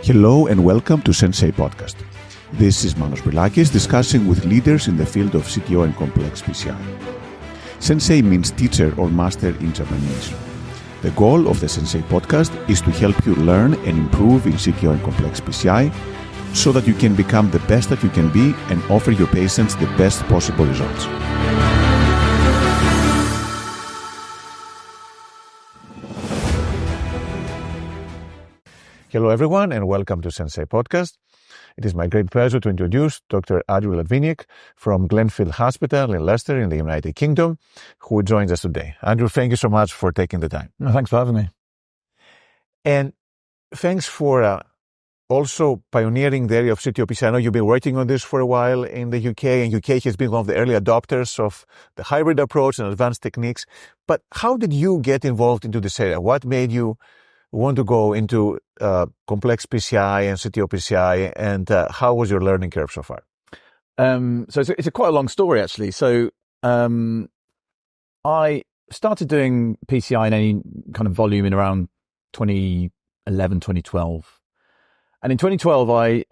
Hello and welcome to Sensei podcast. This is Manos Brilakis discussing with leaders in the field of CTO and complex PCI. Sensei means teacher or master in Japanese. The goal of the Sensei podcast is to help you learn and improve in CTO and complex PCI so that you can become the best that you can be and offer your patients the best possible results. Hello everyone and welcome to Sensei podcast. It is my great pleasure to introduce Dr. Andrew Ladwiniec from University Hospitals in Leicester in the United Kingdom, who joins us today. Andrew, thank you so much for taking the time. No, thanks for having me. And thanks for also pioneering the area of CTO-PCI. I know you've been working on this for a while in the UK, and UK has been one of the early adopters of the hybrid approach and advanced techniques. But how did you get involved into this area? What made you want to go into complex PCI and CTO-PCI, and how was your learning curve so far? So it's a quite a long story, actually. So I started doing PCI in any kind of volume in around 2011, 2012. And in 2012, I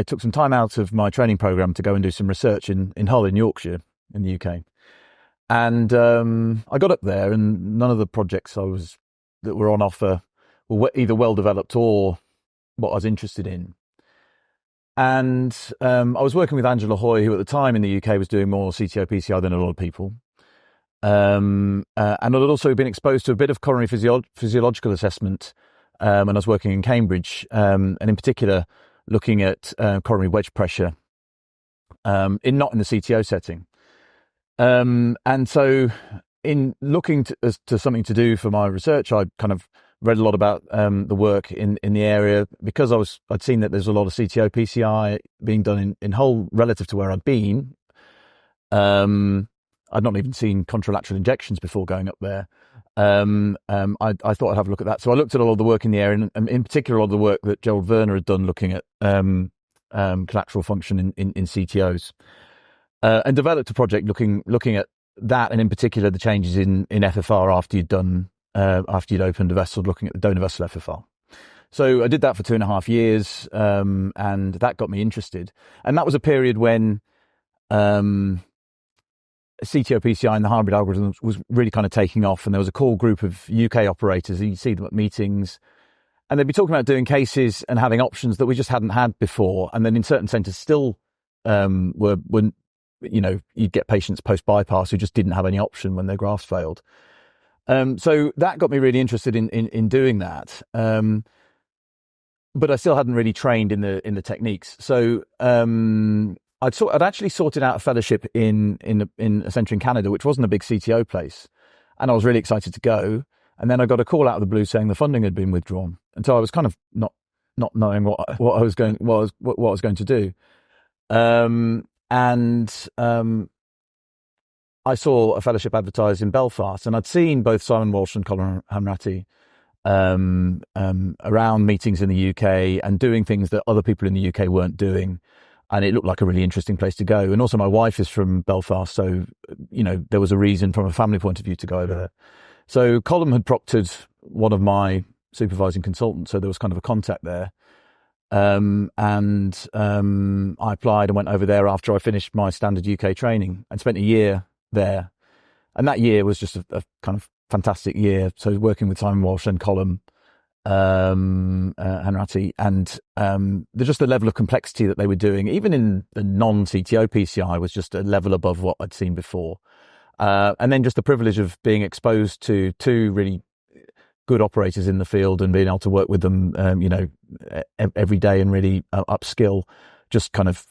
took some time out of my training program to go and do some research in Hull in Yorkshire in the UK. And I got up there, and none of the projects that were on offer were either well developed or what I was interested in. And I was working with Angela Hoy, who at the time in the UK was doing more CTO PCI than a lot of people. And I'd also been exposed to a bit of coronary physiological assessment when I was working in Cambridge, and in particular looking at coronary wedge pressure, not in the CTO setting. And so in looking to something to do for my research, I kind of read a lot about the work in the area, because I'd seen that there's a lot of CTO PCI being done in Hull relative to where I'd been. I'd not even seen contralateral injections before going up there. I thought I'd have a look at that. So I looked at a lot of the work in the area, and in particular a lot of the work that Gerald Werner had done looking at collateral function in CTOs, and developed a project looking at that, and in particular the changes in FFR after you'd opened a vessel, looking at the donor vessel FFR. So I did that for 2.5 years, and that got me interested. And that was a period when CTO PCI and the hybrid algorithm was really kind of taking off, and there was a core group of UK operators, and you'd see them at meetings, and they'd be talking about doing cases and having options that we just hadn't had before. And then in certain centres still were you'd get patients post-bypass who just didn't have any option when their grafts failed. So that got me really interested in doing that. But I still hadn't really trained in the techniques. So I'd actually sorted out a fellowship in a centre in Canada, which wasn't a big CTO place, and I was really excited to go. And then I got a call out of the blue saying the funding had been withdrawn, and so I was kind of not knowing what I was going to do. I saw a fellowship advertised in Belfast, and I'd seen both Simon Walsh and Colin Hamrati around meetings in the UK and doing things that other people in the UK weren't doing. And it looked like a really interesting place to go. And also my wife is from Belfast, so, there was a reason from a family point of view to go over there. So Colin had proctored one of my supervising consultants, so there was kind of a contact there. I applied and went over there after I finished my standard UK training and spent a year there. And that year was just a kind of fantastic year. So working with Simon Walsh and Colin Hanratty, and just the level of complexity that they were doing, even in the non-CTO PCI, was just a level above what I'd seen before. And then just the privilege of being exposed to two really good operators in the field and being able to work with them, every day and really upskill, just kind of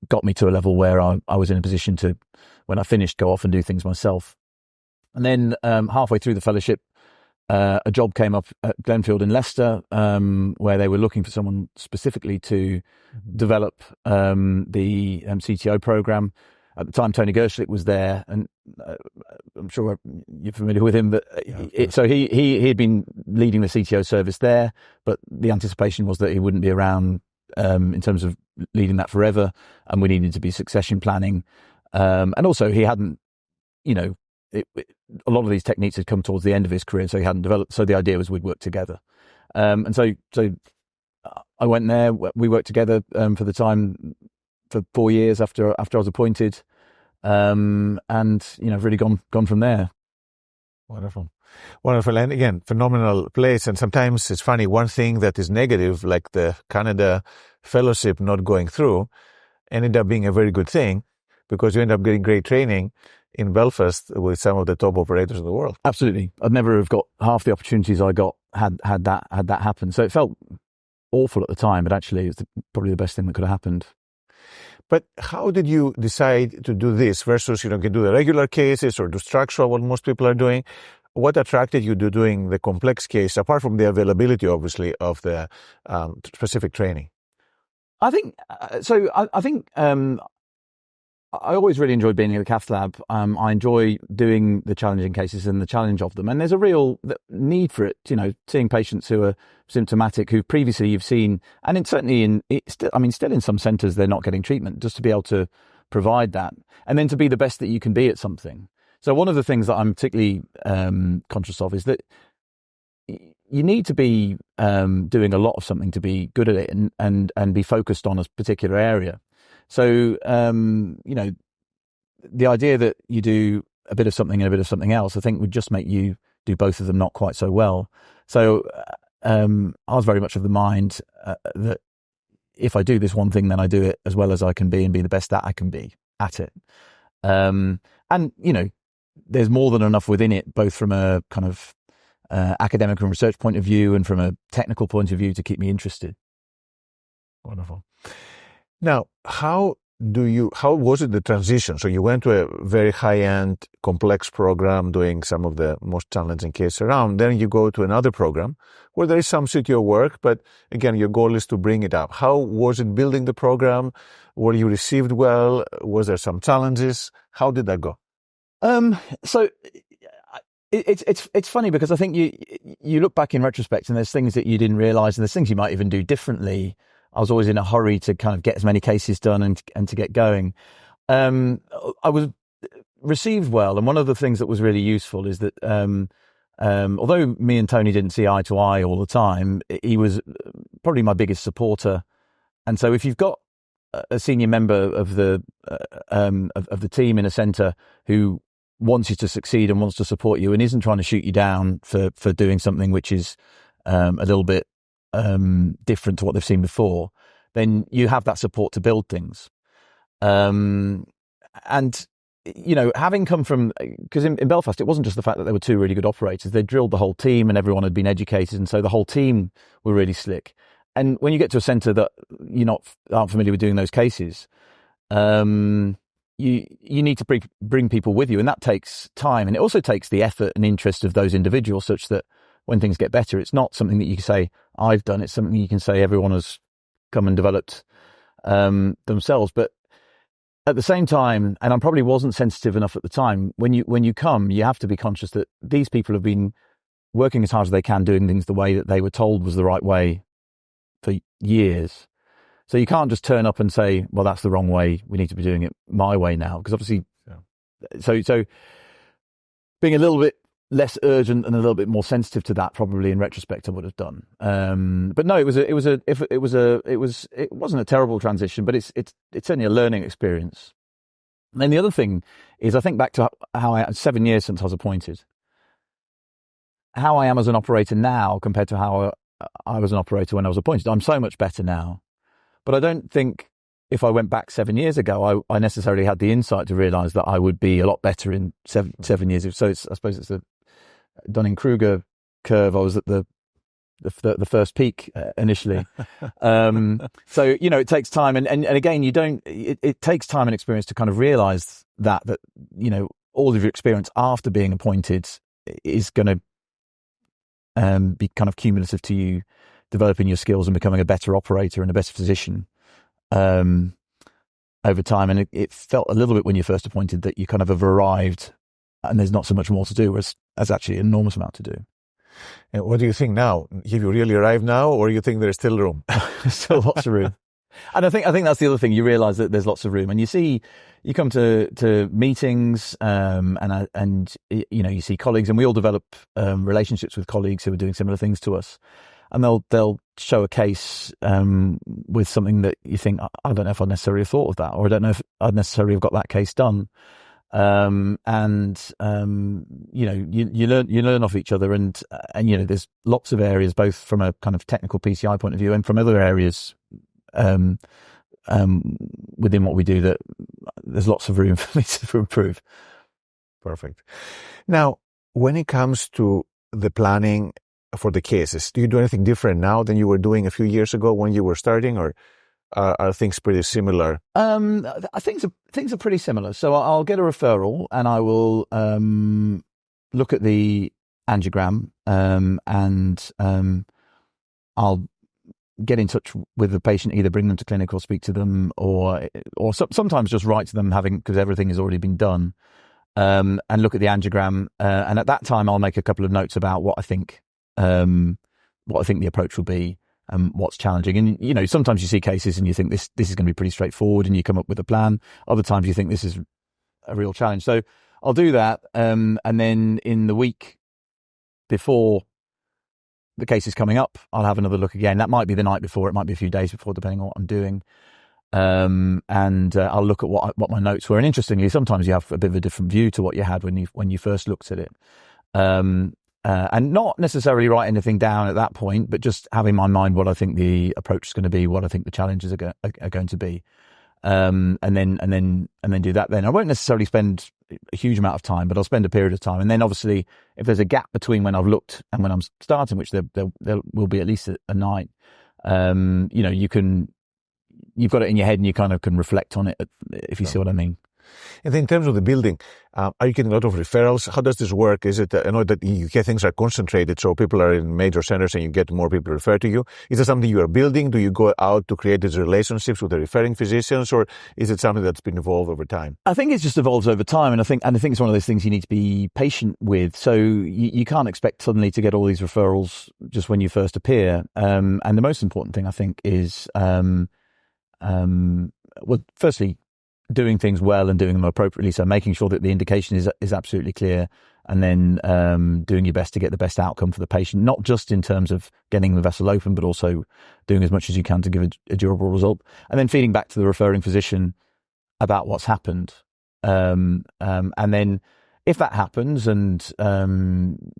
got me to a level where I was in a position to, when I finished, go off and do things myself. And then halfway through the fellowship, a job came up at Glenfield in Leicester, where they were looking for someone specifically to develop the CTO program. At the time, Tony Gershlick was there, and I'm sure you're familiar with him. But so he had been leading the CTO service there, but the anticipation was that he wouldn't be around in terms of leading that forever, and we needed to be succession planning. And also, he hadn't, a lot of these techniques had come towards the end of his career, so he hadn't developed. So the idea was we'd work together. And so I went there. We worked together for 4 years after I was appointed, and really gone from there. Wonderful. And again, phenomenal place. And sometimes it's funny, one thing that is negative, like the Canada fellowship not going through, ended up being a very good thing, because you end up getting great training in Belfast with some of the top operators in the world. Absolutely. I'd never have got half the opportunities I got had that happened. So it felt awful at the time, but actually it's probably the best thing that could have happened. But how did you decide to do this versus, can do the regular cases or do structural, what most people are doing? What attracted you to doing the complex case, apart from the availability, obviously, of the specific training? I think so. I think I always really enjoyed being in the cath lab. I enjoy doing the challenging cases and the challenge of them. And there's a real need for it, seeing patients who are symptomatic, who previously you've seen, and certainly still in some centres, they're not getting treatment, just to be able to provide that. And then to be the best that you can be at something. So one of the things that I'm particularly conscious of is that you need to be doing a lot of something to be good at it and be focused on a particular area. So, the idea that you do a bit of something and a bit of something else, I think would just make you do both of them not quite so well. So, I was very much of the mind that if I do this one thing, then I do it as well as I can be and be the best that I can be at it. And, there's more than enough within it, both from a kind of academic and research point of view and from a technical point of view, to keep me interested. Wonderful. Now, how was it the transition? So you went to a very high-end, complex program doing some of the most challenging cases around. Then you go to another program where there is some CTO work, but again, your goal is to bring it up. How was it building the program? Were you received well? Was there some challenges? How did that go? So it's funny, because I think you look back in retrospect and there's things that you didn't realize, and there's things you might even do differently. I was always in a hurry to kind of get as many cases done and to get going. I was received well, and one of the things that was really useful is that although me and Tony didn't see eye to eye all the time, he was probably my biggest supporter. And so if you've got a senior member of the team in a centre who wants you to succeed and wants to support you and isn't trying to shoot you down for doing something which is a little bit different to what they've seen before, then you have that support to build things. And, having come from, because in Belfast, it wasn't just the fact that there were two really good operators. They drilled the whole team and everyone had been educated. And so the whole team were really slick. And when you get to a centre that aren't familiar with doing those cases, you need to bring people with you, and that takes time. And it also takes the effort and interest of those individuals, such that when things get better, it's not something that you can say, I've done. It's something you can say everyone has come and developed themselves. But at the same time, and I probably wasn't sensitive enough at the time, when you come, you have to be conscious that these people have been working as hard as they can, doing things the way that they were told was the right way for years. So you can't just turn up and say, well, that's the wrong way. We need to be doing it my way now. Because obviously, so being a little bit less urgent and a little bit more sensitive to that, probably in retrospect, I would have done. But no, it wasn't a terrible transition, but it's certainly a learning experience. And then the other thing is, I think back to how 7 years since I was appointed, how I am as an operator now compared to how I was an operator when I was appointed. I'm so much better now. But I don't think if I went back 7 years ago, I necessarily had the insight to realise that I would be a lot better in 7 years. So I suppose it's the Dunning-Kruger curve. I was at the first peak initially. So, it takes time. And again, it takes time and experience to kind of realise that, all of your experience after being appointed is going to be kind of cumulative to you developing your skills and becoming a better operator and a better physician over time. And it felt a little bit when you're first appointed that you kind of have arrived and there's not so much more to do, whereas there's actually an enormous amount to do. And what do you think now? Have you really arrived now, or you think there's still room? Still lots of room. And I think that's the other thing. You realise that there's lots of room, and you come to meetings, and you see colleagues, and we all develop relationships with colleagues who are doing similar things to us. and they'll show a case with something that you think, I don't know if I necessarily have thought of that, or I don't know if I'd necessarily have got that case done. You learn off each other, and there's lots of areas, both from a kind of technical PCI point of view and from other areas within what we do, that there's lots of room for me to improve. Perfect. Now, when it comes to the planning for the cases, do you do anything different now than you were doing a few years ago when you were starting, or are things pretty similar? Things are pretty similar. So I'll get a referral, and I will look at the angiogram, and I'll get in touch with the patient, either bring them to clinic or speak to them, or sometimes just write to them, because everything has already been done, and look at the angiogram. And at that time, I'll make a couple of notes about what I think the approach will be, and what's challenging. And sometimes you see cases and you think this is going to be pretty straightforward, and you come up with a plan. Other times you think this is a real challenge. So I'll do that, and then in the week before the case is coming up, I'll have another look again. That might be the night before, it might be a few days before, depending on what I'm doing. And I'll look at what my notes were. And interestingly, sometimes you have a bit of a different view to what you had when you first looked at it. And not necessarily write anything down at that point, but just have in my mind what I think the approach is going to be, what I think the challenges are going to be, and then do that. Then I won't necessarily spend a huge amount of time, but I'll spend a period of time. And then obviously, if there's a gap between when I've looked and when I'm starting, which there will be at least a night, you've got it in your head and you kind of can reflect on it, if you see what I mean. And then in terms of the building, are you getting a lot of referrals? How does this work? Is it, I know that in UK things are concentrated, so people are in major centers and you get more people referred to you. Is it something you are building? Do you go out to create these relationships with the referring physicians, or is it something that's been evolved over time? I think it just evolves over time, and I think it's one of those things you need to be patient with. So you can't expect suddenly to get all these referrals just when you first appear. And the most important thing, I think, is firstly, doing things well and doing them appropriately. So making sure that the indication is absolutely clear, and then doing your best to get the best outcome for the patient, not just in terms of getting the vessel open, but also doing as much as you can to give a durable result, and then feeding back to the referring physician about what's happened. And then if that happens, and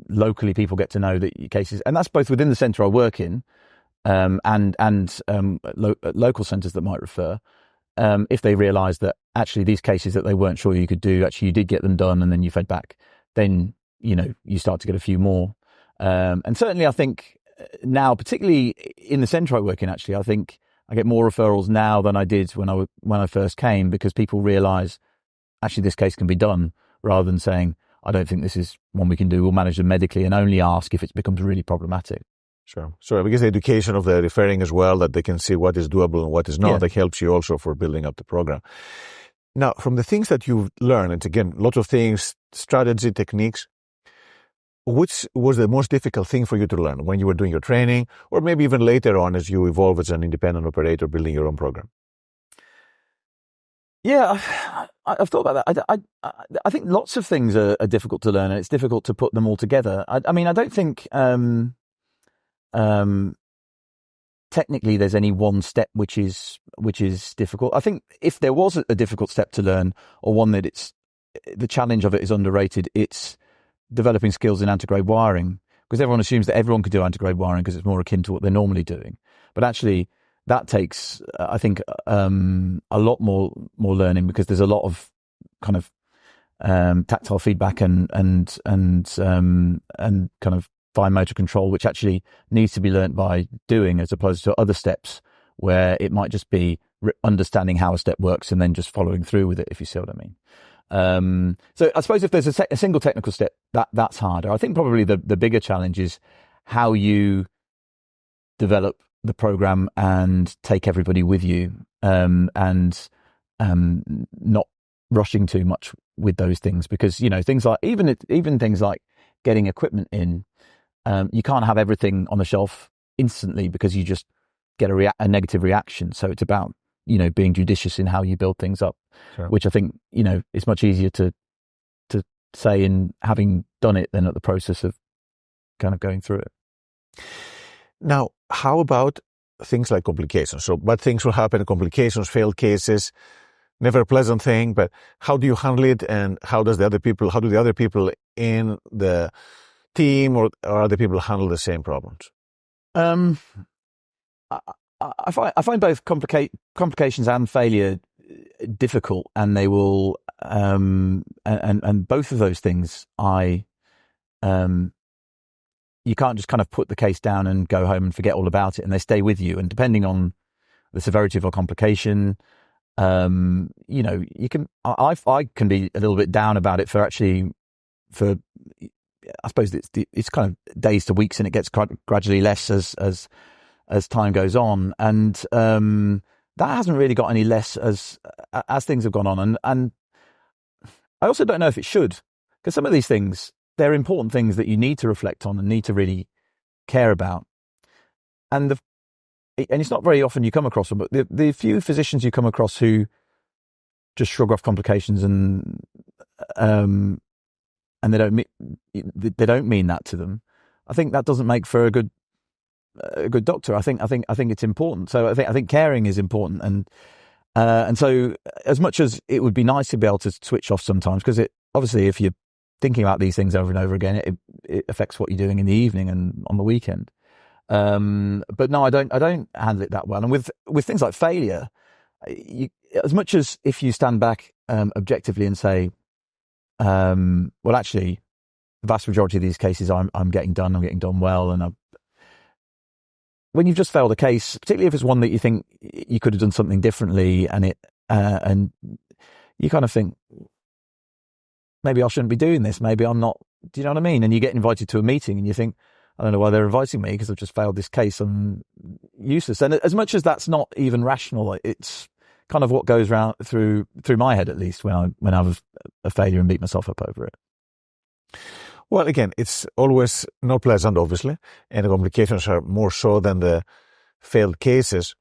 locally people get to know that your cases, and that's both within the centre I work in, and local centres that might refer, if they realise that actually these cases that they weren't sure you could do, actually you did get them done, and then you fed back, then you start to get a few more. And certainly I think now, particularly in the centre I work in, actually I think I get more referrals now than I did when I first came, because people realise actually this case can be done, rather than saying, I don't think this is one we can do, we'll manage them medically, and only ask if it becomes really problematic. Sure. So because the education of the referring as well, that they can see what is doable and what is not, that helps you also for building up the program. Now, from the things that you've learned, and again, lots of things, strategy, techniques, which was the most difficult thing for you to learn when you were doing your training, or maybe even later on as you evolve as an independent operator building your own program? Yeah, I've thought about that. I think lots of things are difficult to learn, and it's difficult to put them all together. I mean, I don't think technically there's any one step which is difficult. I think if there was a difficult step to learn, or one that the challenge of it is underrated, it's developing skills in antegrade wiring, because everyone assumes that everyone can do antegrade wiring because it's more akin to what they're normally doing. But actually that takes, I think, a lot more learning, because there's a lot of kind of tactile feedback and kind of fine motor control, which actually needs to be learnt by doing, as opposed to other steps where it might just be understanding how a step works and then just following through with it, if you see what I mean. So I suppose if there's a single technical step, that's harder. I think probably the bigger challenge is how you develop the program and take everybody with you, and not rushing too much with those things, because things like even things like getting equipment in, you can't have everything on the shelf instantly, because you just get a negative reaction. So it's about being judicious in how you build things up, sure, which I think is much easier to say in having done it than at the process of kind of going through it. Now, how about things like complications? So bad things will happen, complications, failed cases, never a pleasant thing, but how do you handle it, and how do the other people in the team or other people handle the same problems? I find both complications and failure difficult, and they will and both of those things you can't just kind of put the case down and go home and forget all about it, and they stay with you. And depending on the severity of a complication, you can I can be a little bit down about it for I suppose it's kind of days to weeks, and it gets gradually less as time goes on, and that hasn't really got any less as things have gone on, and I also don't know if it should, because some of these things, they're important things that you need to reflect on and need to really care about, and it's not very often you come across them, but the few physicians you come across who just shrug off complications and they don't mean that to them, I think that doesn't make for a good doctor. I think it's important. So I think caring is important, and so as much as it would be nice to be able to switch off sometimes, because it obviously, if you're thinking about these things over and over again, it affects what you're doing in the evening and on the weekend. But no, I don't handle it that well. And with things like failure, as much as if you stand back objectively and say, well, actually, the vast majority of these cases I'm getting done well, and when you've just failed a case, particularly if it's one that you think you could have done something differently, and you kind of think, maybe I shouldn't be doing this. Maybe I'm not. Do you know what I mean? And you get invited to a meeting, and you think, I don't know why they're inviting me, because I've just failed this case. I'm useless. And as much as that's not even rational, it's kind of what goes round through my head, at least, when I have a failure and beat myself up over it. Well, again, it's always not pleasant, obviously, and the complications are more so than the failed cases.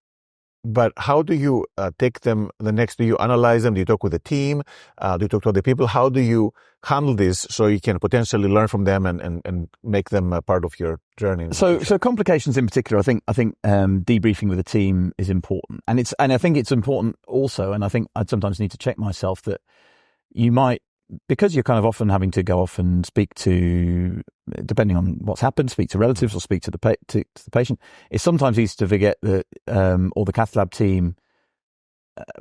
But how do you take them the next? Do you analyze them? Do you talk with the team? Do you talk to other people? How do you handle this so you can potentially learn from them and make them a part of your journey? So complications in particular, I think debriefing with the team is important, and I think it's important also. And I think I'd sometimes need to check myself that you might, because you're kind of often having to go off and speak to, depending on what's happened, speak to relatives or speak to the patient. It's sometimes easy to forget that or the cath lab team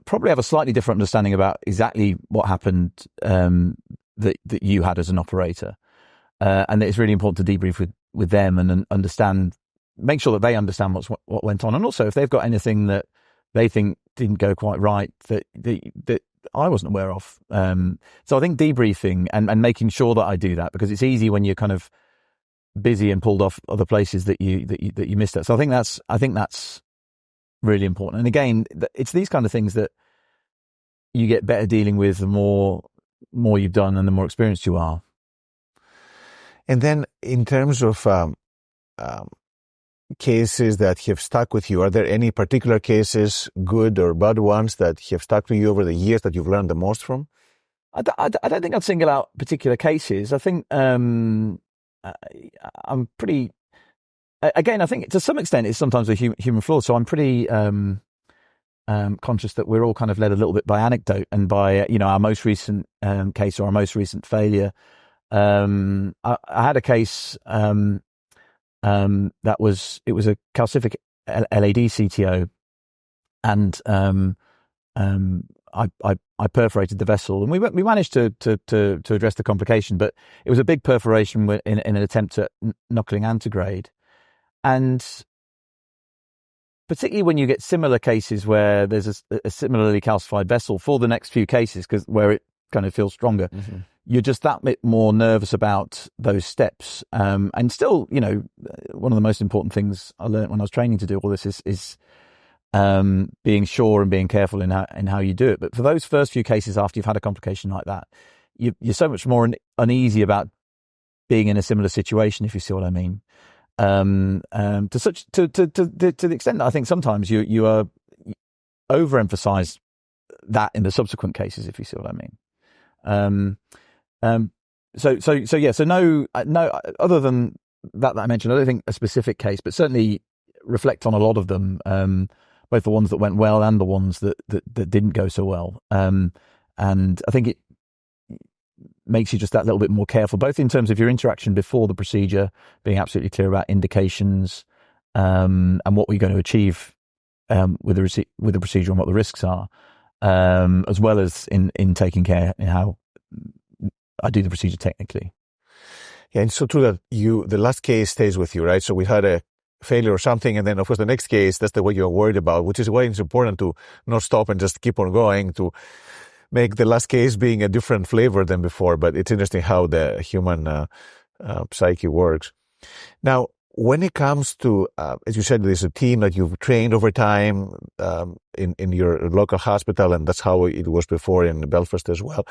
probably have a slightly different understanding about exactly what happened that you had as an operator, and it's really important to debrief with them and understand, make sure that they understand what went on, and also if they've got anything that they think didn't go quite right that I wasn't aware of. So I think debriefing and making sure that I do that, because it's easy when you're kind of busy and pulled off other places that you missed it. So I think that's really important. And again, it's these kind of things that you get better dealing with the more you've done and the more experienced you are. And then in terms of cases that have stuck with you, are there any particular cases, good or bad ones, that have stuck to you over the years that you've learned the most from? I don't think I'd single out particular cases. I think I'm pretty, again, I think to some extent it's sometimes a human flaw. So I'm pretty conscious that we're all kind of led a little bit by anecdote and by our most recent case or our most recent failure. I had a case it was a calcific LAD CTO, and I perforated the vessel, and we managed to address the complication, but it was a big perforation in an attempt at knuckling antegrade. And particularly when you get similar cases where there's a similarly calcified vessel for the next few cases, because where it kind of feels stronger, mm-hmm. You're just that bit more nervous about those steps. And still, one of the most important things I learned when I was training to do all this is being sure and being careful in how you do it. But for those first few cases after you've had a complication like that, you're so much more uneasy about being in a similar situation, if you see what I mean. To the extent that I think sometimes you are overemphasize that in the subsequent cases, if you see what I mean. So no, other than that I mentioned, I don't think a specific case, but certainly reflect on a lot of them, both the ones that went well and the ones that didn't go so well. And I think it makes you just that little bit more careful, both in terms of your interaction before the procedure, being absolutely clear about indications, and what we're going to achieve with the procedure and what the risks are, as well as in taking care in how I do the procedure technically. Yeah, and so true that the last case stays with you, right? So we had a failure or something, and then of course the next case, that's the what you're worried about, which is why it's important to not stop and just keep on going, to make the last case being a different flavor than before. But it's interesting how the human psyche works. Now, when it comes to, as you said, there's a team that you've trained over time in your local hospital, and that's how it was before in Belfast as well.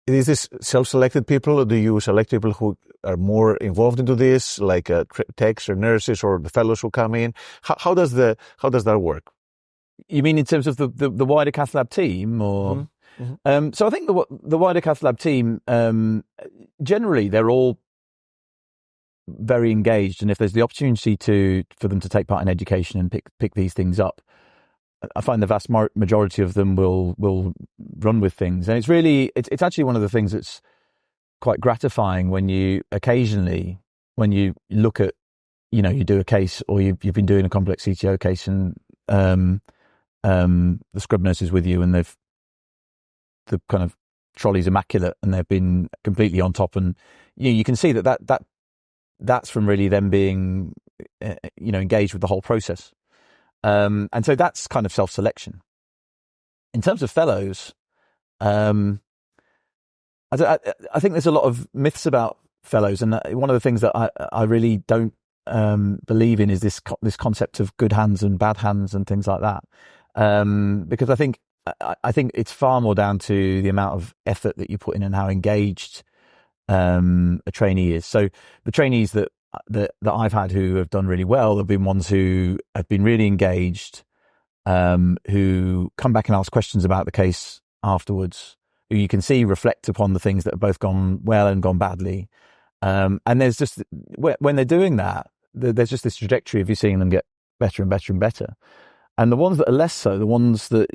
Is this self-selected people, or do you select people who are more involved into this, like techs or nurses or the fellows who come in? How does that work? You mean in terms of the wider cath lab team, or? Mm-hmm. So I think the wider cath lab team, generally they're all very engaged, and if there's the opportunity for them to take part in education and pick these things up, I find the vast majority of them will run with things. And it's actually one of the things that's quite gratifying when you occasionally, when you look at, you do a case, or you've been doing a complex CTO case, and the scrub nurse is with you, and the kind of trolley's immaculate, and they've been completely on top, and you can see that's from really them being engaged with the whole process. And so that's kind of self-selection. In terms of fellows, I think there's a lot of myths about fellows, and one of the things that I really don't believe in is this concept of good hands and bad hands and things like that, because I think it's far more down to the amount of effort that you put in and how engaged a trainee is. So the trainees that I've had who have done really well have been ones who have been really engaged, who come back and ask questions about the case afterwards, who you can see reflect upon the things that have both gone well and gone badly. And there's just, when they're doing that, there's just this trajectory of you seeing them get better and better and better. And the ones that are less so, the ones that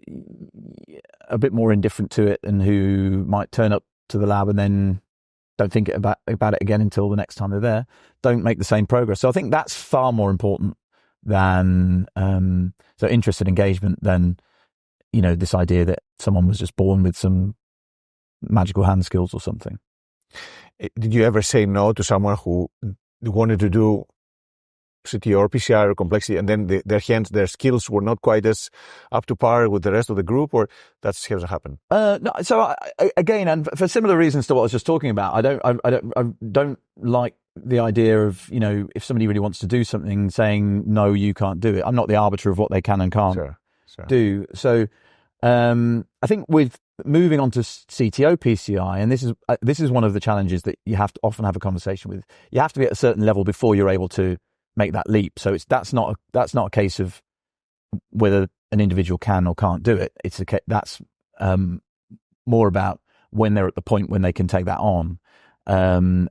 are a bit more indifferent to it, and who might turn up to the lab and then don't think about it again until the next time they're there, don't make the same progress. So I think that's far more important than so interest and engagement than this idea that someone was just born with some magical hand skills or something. Did you ever say no to someone who wanted to do CT or PCR or complexity, and then their skills were not quite as up to par with the rest of the group, or that hasn't happened? No. So again, and for similar reasons to what I was just talking about, I don't like the idea of if somebody really wants to do something, saying no, you can't do it. I'm not the arbiter of what they can and can't do. So I think with moving on to CTO PCI, and this is one of the challenges that you have to often have a conversation with. You have to be at a certain level before you're able to make that leap. So that's not a case of whether an individual can or can't do it. That's more about when they're at the point when they can take that on. And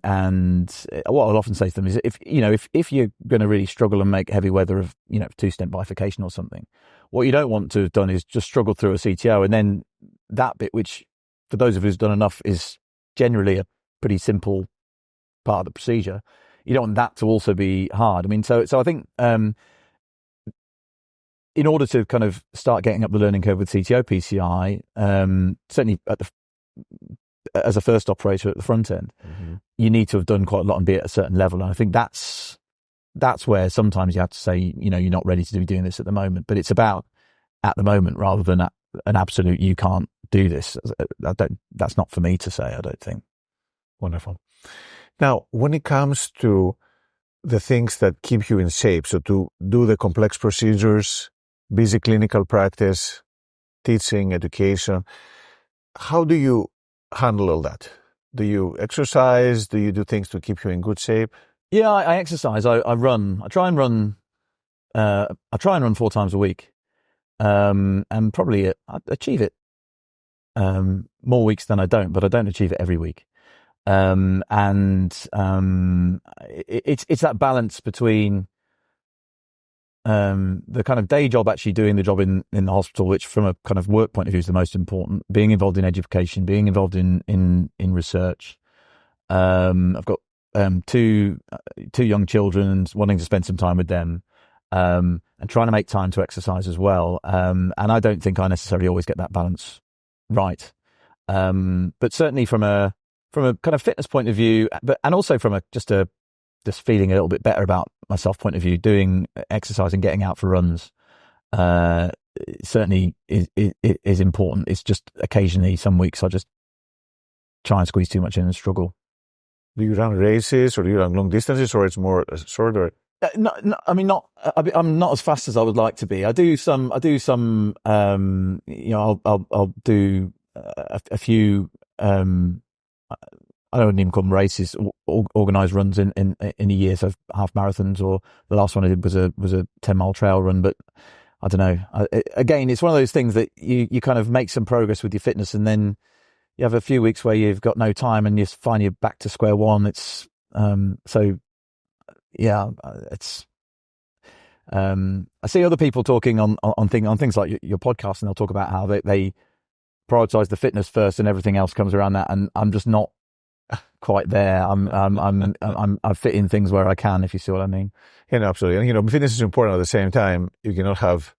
what I'll often say to them is, if you're going to really struggle and make heavy weather of 2-stent bifurcation or something, what you don't want to have done is just struggle through a CTO, and then that bit, which for those of us who've done enough is generally a pretty simple part of the procedure, you don't want that to also be hard. I mean, so I think in order to kind of start getting up the learning curve with CTO PCI, certainly as a first operator at the front end, you need to have done quite a lot and be at a certain level. And I think that's where sometimes you have to say, you're not ready to be doing this at the moment. But it's about at the moment rather than an absolute, you can't do this. That's not for me to say, I don't think. Wonderful. Now, when it comes to the things that keep you in shape, so to do the complex procedures, busy clinical practice, teaching, education, how do you handle all that? Do you exercise? Do you do things to keep you in good shape? Yeah, I exercise. I run. I try and run 4 times a week, and probably I achieve it more weeks than I don't, but I don't achieve it every week. It's that balance between the kind of day job, actually doing the job in the hospital, which from a kind of work point of view is the most important, being involved in education, being involved in research. I've got two young children and wanting to spend some time with them, and trying to make time to exercise as well. And I don't think I necessarily always get that balance right. But certainly from a kind of fitness point of view, and also from a just feeling a little bit better about myself point of view, doing exercise and getting out for runs certainly is important. It's just occasionally, some weeks I just try and squeeze too much in and struggle. Do you run races, or do you run long distances, or it's more shorter? I'm not as fast as I would like to be. I do some. I'll do a few. I don't even call them races, organised runs in a year, so half marathons, or the last one I did was a 10-mile trail run. But I don't know. Again, it's one of those things that you kind of make some progress with your fitness, and then you have a few weeks where you've got no time, and you find you're back to square one. It's yeah, it's. I see other people talking on things like your podcast, and they'll talk about how they prioritize the fitness first, and everything else comes around that. And I'm just not quite there. I fit in things where I can, if you see what I mean. Yeah, no, absolutely. And fitness is important. At the same time, you cannot have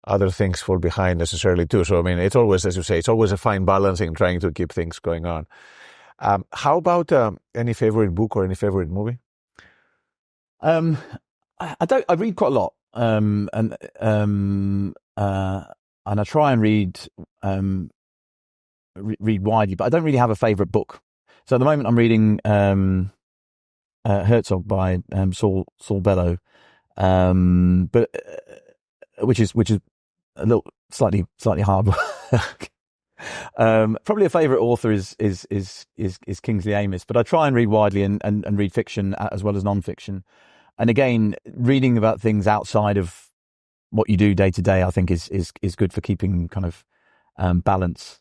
other things fall behind necessarily too. So I mean, it's always, as you say, it's always a fine balancing, trying to keep things going on. How about any favorite book or any favorite movie? I read quite a lot, and I try and read widely, but I don't really have a favorite book. So at the moment I'm reading Herzog by Saul Bellow, but which is a little slightly hard work. Probably a favorite author is Kingsley Amis, but I try and read widely and read fiction as well as non-fiction. And again, reading about things outside of what you do day to day, I think is good for keeping kind of balance.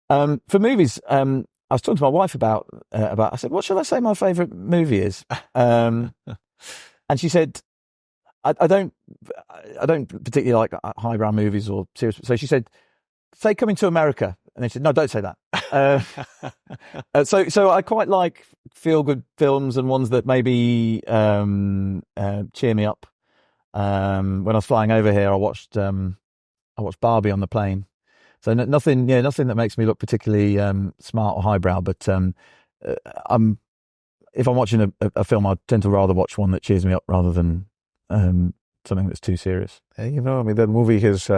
For movies, I was talking to my wife about I said, what should I say my favorite movie is? And she said, I don't particularly like highbrow movies or serious. So she said, say Coming to America. And they said, no, don't say that. So I quite like feel-good films and ones that maybe cheer me up. When I was flying over here, I watched Barbie on the plane. So nothing that makes me look particularly smart or highbrow. But if I'm watching a film, I tend to rather watch one that cheers me up rather than something that's too serious. I mean, that movie has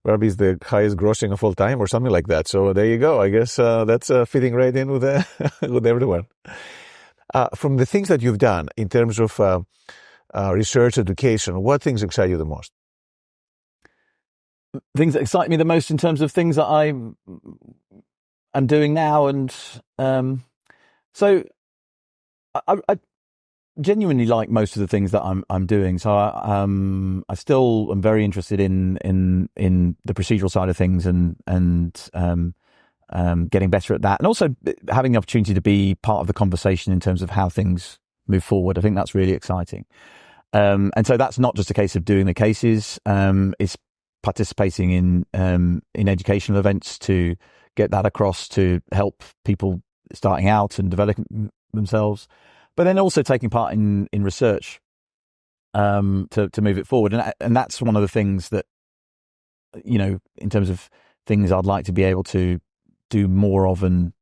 Barbie's the highest grossing of all time or something like that. So there you go. I guess that's fitting right in with with everyone. From the things that you've done in terms of research, education, what things excite you the most? Things that excite me the most in terms of things that I'm doing now, and so I genuinely like most of the things that I'm doing. So I still am very interested in the procedural side of things and getting better at that, and also having the opportunity to be part of the conversation in terms of how things move forward. I think that's really exciting. And so that's not just a case of doing the cases. It's participating in educational events to get that across, to help people starting out and developing themselves, but then also taking part in research to move it forward. And that's one of the things that, in terms of things I'd like to be able to do more of and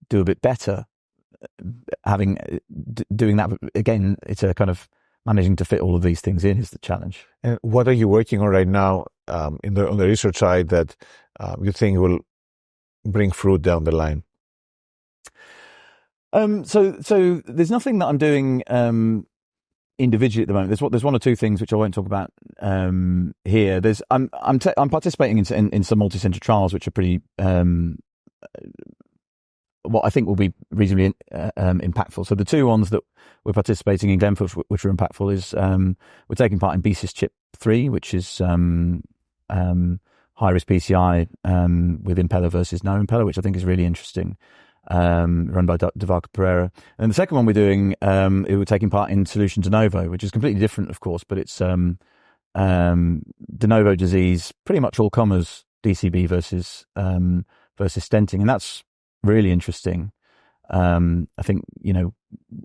do a bit better. Doing that again, it's a kind of managing to fit all of these things in is the challenge. And what are you working on right now on the research side that you think will bring fruit down the line? So there's nothing that I'm doing individually at the moment. There's one or two things which I won't talk about here. I'm participating in some multi-center trials which are pretty what I think will be reasonably impactful. So the two ones that we're participating in Glenfield, which are impactful, is we're taking part in BSIS CHIP 3, which is high-risk PCI with impeller versus no impeller, which I think is really interesting. run by Devaca Pereira. And the second one we're doing, we're taking part in Solution de Novo, which is completely different, of course, but it's de novo disease, pretty much all comers, DCB versus stenting, and that's really interesting. I think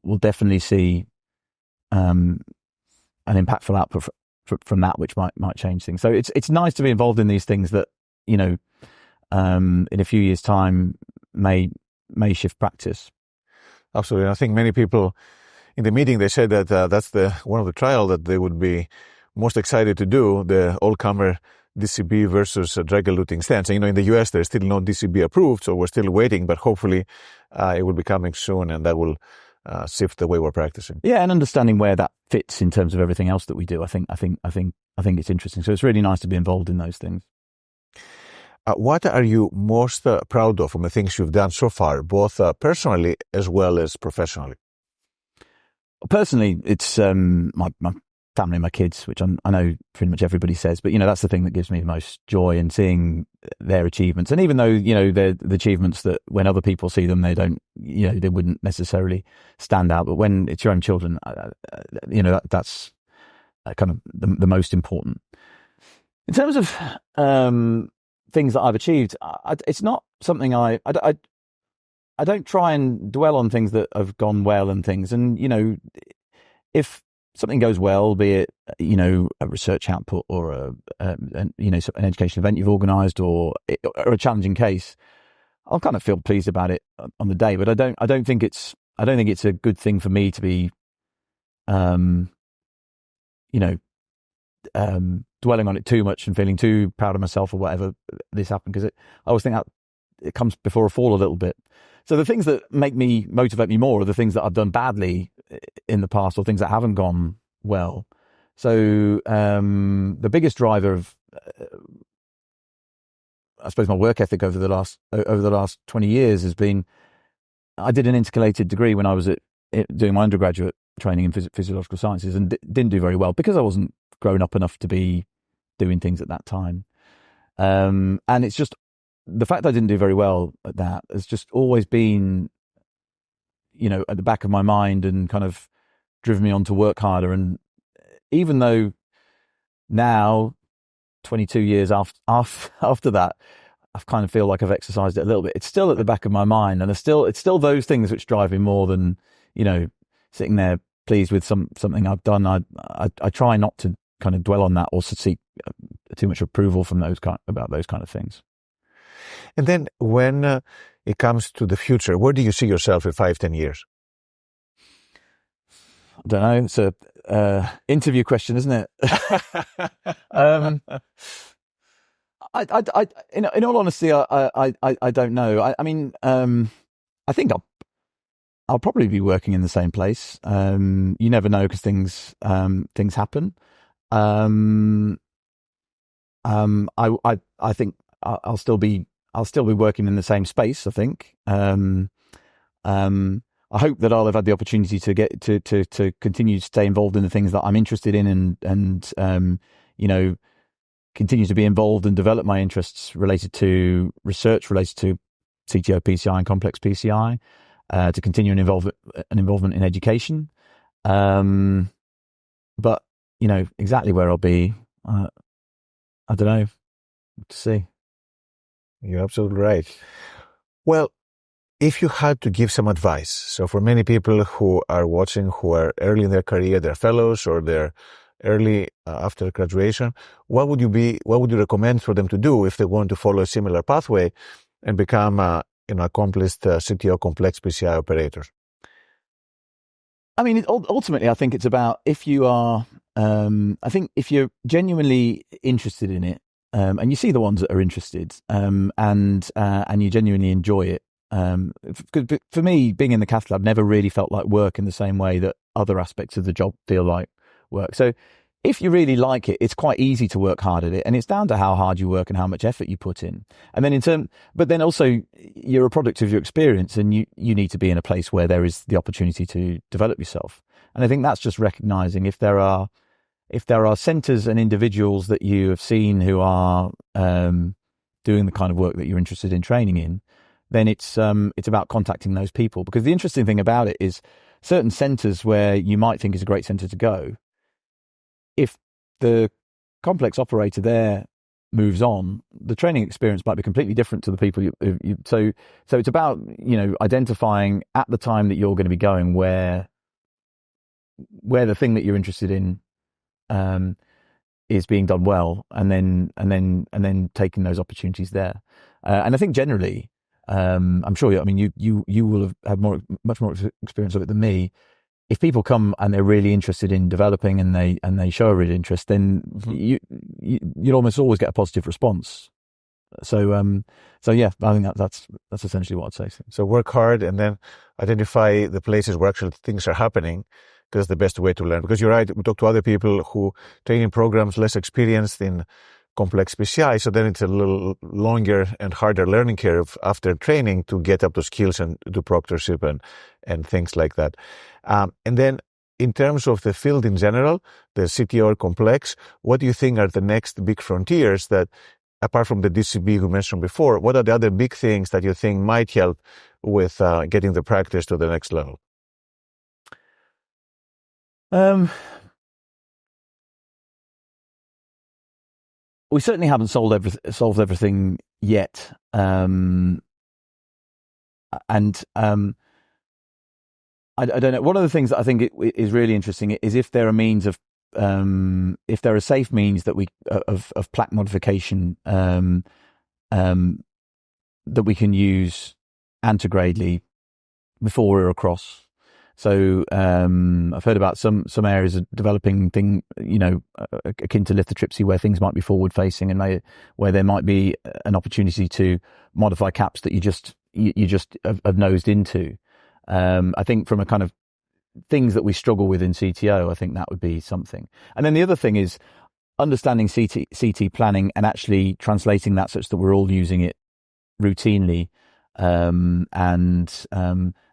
we'll definitely see an impactful output from that, which might change things. So it's nice to be involved in these things that in a few years' time may shift practice. Absolutely. I think many people in the meeting, they said that that's one of the trial that they would be most excited to do, the all-comer DCB versus drug-eluting stents. And, in the US, there's still no DCB approved, so we're still waiting, but hopefully it will be coming soon, and that will shift the way we're practicing. Yeah, and understanding where that fits in terms of everything else that we do. I think it's interesting. So it's really nice to be involved in those things. What are you most proud of from the things you've done so far, both personally as well as professionally? Personally, it's my family, my kids, which I know pretty much everybody says, but that's the thing that gives me the most joy, in seeing their achievements. And even though they're the achievements that when other people see them, they don't, they wouldn't necessarily stand out. But when it's your own children, that's kind of the most important. In terms of things that I've achieved, it's not something I don't try and dwell on things that have gone well and things. And if something goes well, be it a research output or an educational event you've organised or a challenging case, I'll kind of feel pleased about it on the day. But I don't think it's a good thing for me to be dwelling on it too much and feeling too proud of myself or whatever this happened, because I always think that it comes before a fall a little bit. So the things that motivate me more are the things that I've done badly in the past, or things that haven't gone well. So the biggest driver of I suppose my work ethic over the last 20 years has been, I did an intercalated degree when I was doing my undergraduate training in physiological sciences, and didn't do very well because I wasn't grown up enough to be doing things at that time. And it's just the fact that I didn't do very well at that has just always been, at the back of my mind, and kind of driven me on to work harder. And even though now, 22 years after that, I kind of feel like I've exercised it a little bit, it's still at the back of my mind, and it's still those things which drive me more than, sitting there pleased with something I've done. I try not to kind of dwell on that or seek too much approval from about those kind of things. And then when it comes to the future, where do you see yourself in 5-10 years? I don't know. It's a interview question, isn't it? In all honesty, I don't know. I mean, I think I'll probably be working in the same place. You never know, because things happen. I think I'll still be working in the same space, I think. I hope that I'll have had the opportunity to get to continue to stay involved in the things that I'm interested in, and continue to be involved and develop my interests related to research, related to CTO, PCI, and complex PCI, to continue an involvement in education. But exactly where I'll be, I don't know. To see. You're absolutely right. Well, if you had to give some advice, so for many people who are watching, who are early in their career, they're fellows or they're early after graduation, what would you recommend for them to do if they want to follow a similar pathway and become accomplished CTO complex PCI operators? I mean, ultimately, I think it's about, if you are, I think if you're genuinely interested in it, and you see the ones that are interested, and you genuinely enjoy it. For me, being in the cath lab never really felt like work in the same way that other aspects of the job feel like work. So if you really like it, it's quite easy to work hard at it, and it's down to how hard you work and how much effort you put in. And then but then also you're a product of your experience, and you need to be in a place where there is the opportunity to develop yourself. And I think that's just recognizing if there are centers and individuals that you have seen who are doing the kind of work that you're interested in training in, then it's about contacting those people. Because the interesting thing about it is certain centres where you might think is a great centre to go, if the complex operator there moves on, the training experience might be completely different to the people so it's about, identifying at the time that you're going to be going where the thing that you're interested in is being done well, and then taking those opportunities there. And I think generally, I'm sure you will have had much more experience of it than me. If people come and they're really interested in developing and they show a real interest, then you'll almost always get a positive response. So yeah, I think that's essentially what I'd say. So work hard and then identify the places where actually things are happening, because the best way to learn. Because you're right, we talk to other people who training programs less experienced in complex PCI, so then it's a little longer and harder learning curve after training to get up to skills and do proctorship and things like that. And then in terms of the field in general, the CTO complex, what do you think are the next big frontiers that, apart from the DCB you mentioned before, what are the other big things that you think might help with getting the practice to the next level? We certainly haven't solved everything yet, and I don't know. One of the things that I think is really interesting is if there are means of, if there are safe means that of plaque modification that we can use antegradely before we're across. So I've heard about some areas of developing thing, akin to lithotripsy, where things might be forward facing and where there might be an opportunity to modify caps that you just have nosed into. I think from a kind of things that we struggle with in CTO, I think that would be something. And then the other thing is understanding CT planning and actually translating that such that we're all using it routinely. And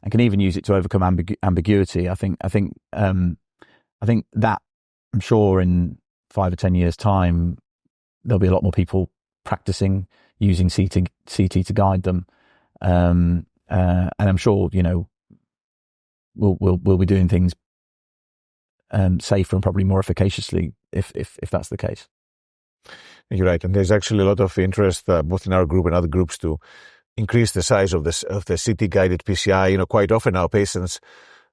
can even use it to overcome ambiguity. I think that, I'm sure in 5 or 10 years' time, there'll be a lot more people practicing using CT to guide them. And I'm sure, we'll be doing things safer and probably more efficaciously if that's the case. You're right, and there's actually a lot of interest both in our group and other groups to increase the size of the CT-guided PCI. Quite often our patients,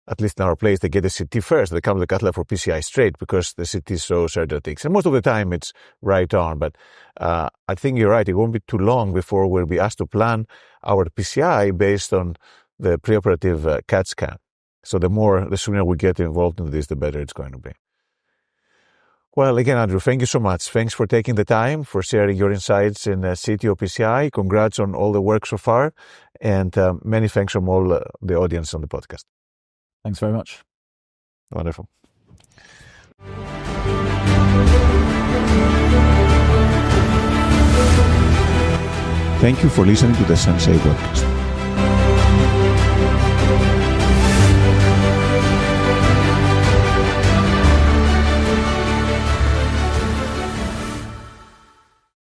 at least in our place, they get the CT first. They come to the cath lab for PCI straight because the CT shows certain things. And most of the time it's right on. But I think you're right. It won't be too long before we'll be asked to plan our PCI based on the preoperative CAT scan. So the sooner we get involved in this, the better it's going to be. Well, again, Andrew, thank you so much. Thanks for taking the time, for sharing your insights in CTO PCI. Congrats on all the work so far. And many thanks from all the audience on the podcast. Thanks very much. Wonderful. Thank you for listening to the Sensei podcast.